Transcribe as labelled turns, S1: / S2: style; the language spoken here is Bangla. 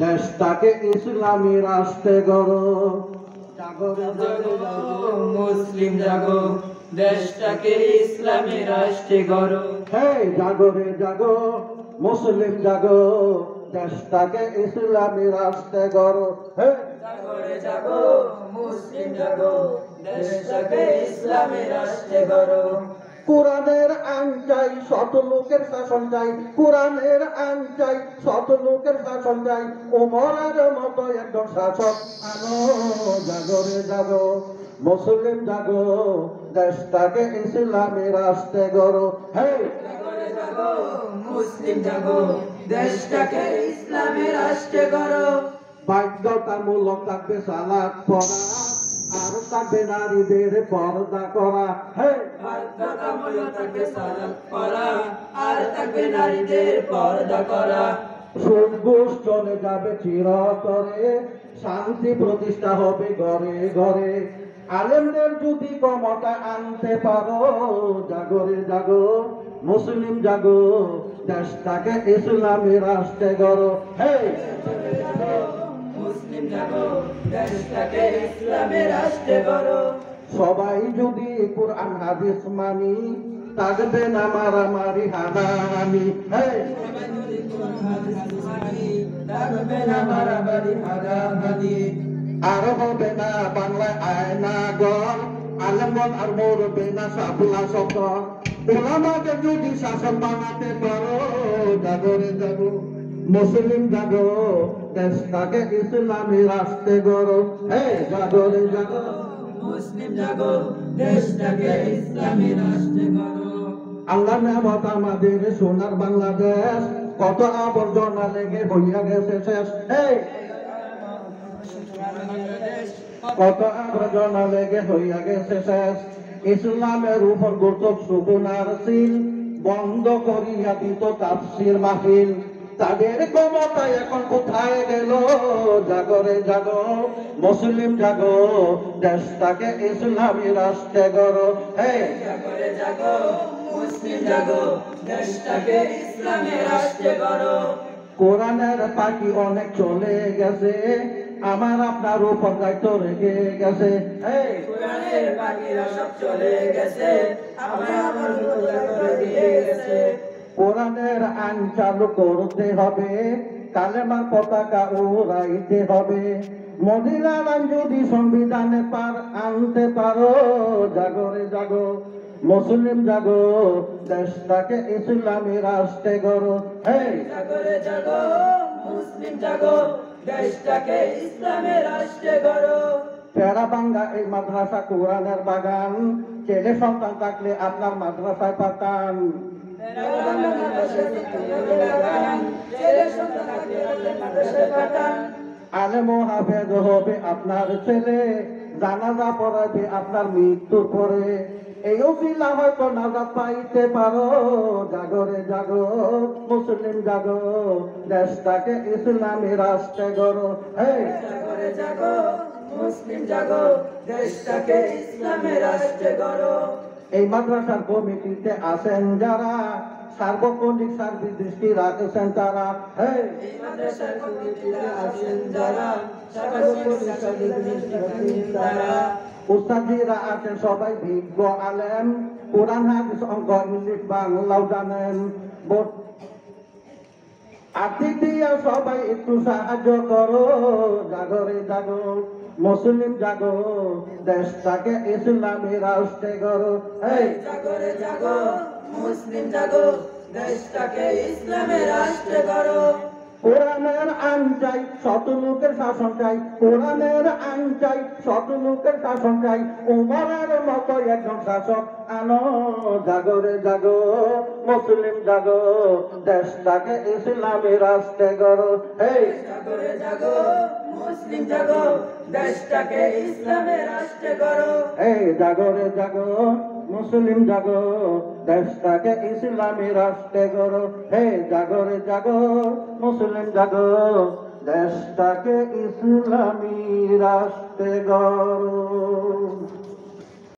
S1: দেশটাকে ইসলামী রাষ্ট্রে গড়ো। জাগরে
S2: জাগো মুসলিম জাগো, দেশটাকে ইসলামী রাষ্ট্রে গড়ো।
S1: হে জাগরে জাগো মুসলিম জাগো, দেশটাকে ইসলামী রাষ্ট্রে গড়ো। হে
S2: জাগরে জাগো মুসলিম জাগো, দেশটাকে ইসলামী রাষ্ট্রে গড়ো।
S1: কোরআনের আইন চাই, শত লোকের শাসন চাই। কোরআনের আইন চাই, শত লোকের শাসন চাই। ওমরের মতো একজন শাসক আনো। জাগরে জাগো মুসলিম জাগো, দেশটাকে ইসলামী রাষ্ট্রে গড়ো। হে
S2: জাগরে জাগো মুসলিম জাগো, দেশটাকে ইসলামী রাষ্ট্রে গড়ো।
S1: বাধ্যতামূলক থাকবে সালাত পড়া, আর থাকবে নারীদের পর্দা করা। হে
S2: বাধ্যতামূলক থাকবে সালাত পড়া, আর থাকবে নারীদের পর্দা করা।
S1: সুদ ঘুষ চলে যাবে চিরতরে, শান্তি প্রতিষ্ঠা হবে ঘরে ঘরে। আলেমদের যদি ক্ষমতা আনতে পারো, জাগরে জাগো মুসলিম জাগো, দেশটাকে ইসলামী রাষ্ট্রে গড়ো। হে
S2: মুসলিম জাগো, দেশটাকে ইসলামী রাষ্ট্রে গড়ো।
S1: সবাই যদি কোরআন হাদিস মানি, থাকবে না মারামারি হানাহানি। হে
S2: থাকবে না মারামারি হানাহানি।
S1: আর হবে না বাংলায় আয়না গর, আলেমগণ আর মরবে না সাবলা সকল। ওলামাকে যদি শাসন বানাতে পারো, জাগরে জাগো মুসলিম জাগো, দেশটাকে ইসলামী রাষ্ট্রে গড়ো। হে জাগরে জাগো
S2: মুসলিম জাগো, দেশটাকে ইসলামী রাষ্ট্রে গড়ো।
S1: আল্লাহ নেয়ামত আমাদের সোনার বাংলাদেশ, কত আবর্জনা লেগে হইয়া গেছে শেষ। এই কত আবর্জনা লেগে হইয়া গেছে শেষ। ইসলামের উপর গুরুত্ব সুকুনার সিল, বন্ধ করিয়া দিত তাফসির মাহফিল। তাদের ক্ষমতা এখন কোথায় গেল? জাগরে জাগো মুসলিম জাগো, দেশটাকে ইসলামী রাষ্ট্রে গড়ো। হে
S2: জাগরে জাগো মুসলিম জাগো, দেশটাকে ইসলামী রাষ্ট্রে গড়ো।
S1: কোরআনের পাখি অনেক চলে গেছে, আমার আপনার উপর দায়িত্ব রেখে গেছে। এই
S2: কোরআনের পাখিরা সব চলে গেছে, আমার উপর দায়িত্ব দিয়ে গেছে।
S1: কোরআনের আইন চালু করতে হবে, কালেমার পতাকা উড়াইতে হবে। মদিনার আইন যদি সংবিধানে পার আনতে পারো, জাগরে জাগো মুসলিম জাগো, দেশটাকে ইসলামী রাষ্ট্রে গড়ো। হে
S2: জাগরে জাগো মুসলিম জাগো, দেশটাকে ইসলামী রাষ্ট্রে গড়ো।
S1: পেড়া বাঙ্গা এই মাদ্রাসা কোরআনের বাগান, ছেলে সন্তান থাকলে আপনার মাদ্রাসায় পাঠান। আলেম ও হাফেজ হবে আপনার ছেলে, জানাজা পড়াবে আপনার মৃত্যুর পরে। এই উসিলা হয়তো নাজাত পাইতে পারো, জাগরে জাগো মুসলিম জাগো, দেশটাকে ইসলামী রাষ্ট্রে গড়ো। হে
S2: জাগরে জাগো মুসলিম জাগো, দেশটাকে ইসলামী রাষ্ট্রে গড়ো।
S1: এই মাদ্রাসার কমিটিতে আছেন যারা, সার্বক্ষণিক সার্বিক দৃষ্টি রাখছেন তারা। হে
S2: এই মাদ্রাসার কমিটিতে আছেন যারা, সর্বক্ষণিক সার্বিক দৃষ্টি রাখেন তারা।
S1: উস্তাদিরা আছেন সবাই বিজ্ঞ আলেম, কোরআন হাদিস অঙ্ক ইংলিশ বাংলাও জানেন। আর্থিক দিয়া সবাই একটু সাহায্য করো, জাগরে জাগো মুসলিম জাগো, দেশটাকে ইসলামী রাষ্ট্রে গড়ো। এই
S2: জাগরে জাগো মুসলিম জাগো, দেশটাকে ইসলামী রাষ্ট্রে গড়ো।
S1: কোরআনের আইন চাই, শত লোকের শাসন চাই। কোরআনের আইন চাই, শত লোকের শাসন চাই। উমরের মতো একজন শাসক আনো। জাগরে জাগো মুসলিম জাগো, দেশটাকে ইসলামী রাষ্ট্রে গড়ো। এই
S2: জাগরে জাগো মুসলিম জাগো, দেশটাকে ইসলামী রাষ্ট্রে গড়ো।
S1: এই জাগরে জাগো মুসলিম জাগো, দেশটাকে ইসলামী রাষ্ট্রে গড়ো। হে জাগরে জাগো মুসলিম জাগো, দেশটাকে ইসলামী রাষ্ট্রে গড়ো।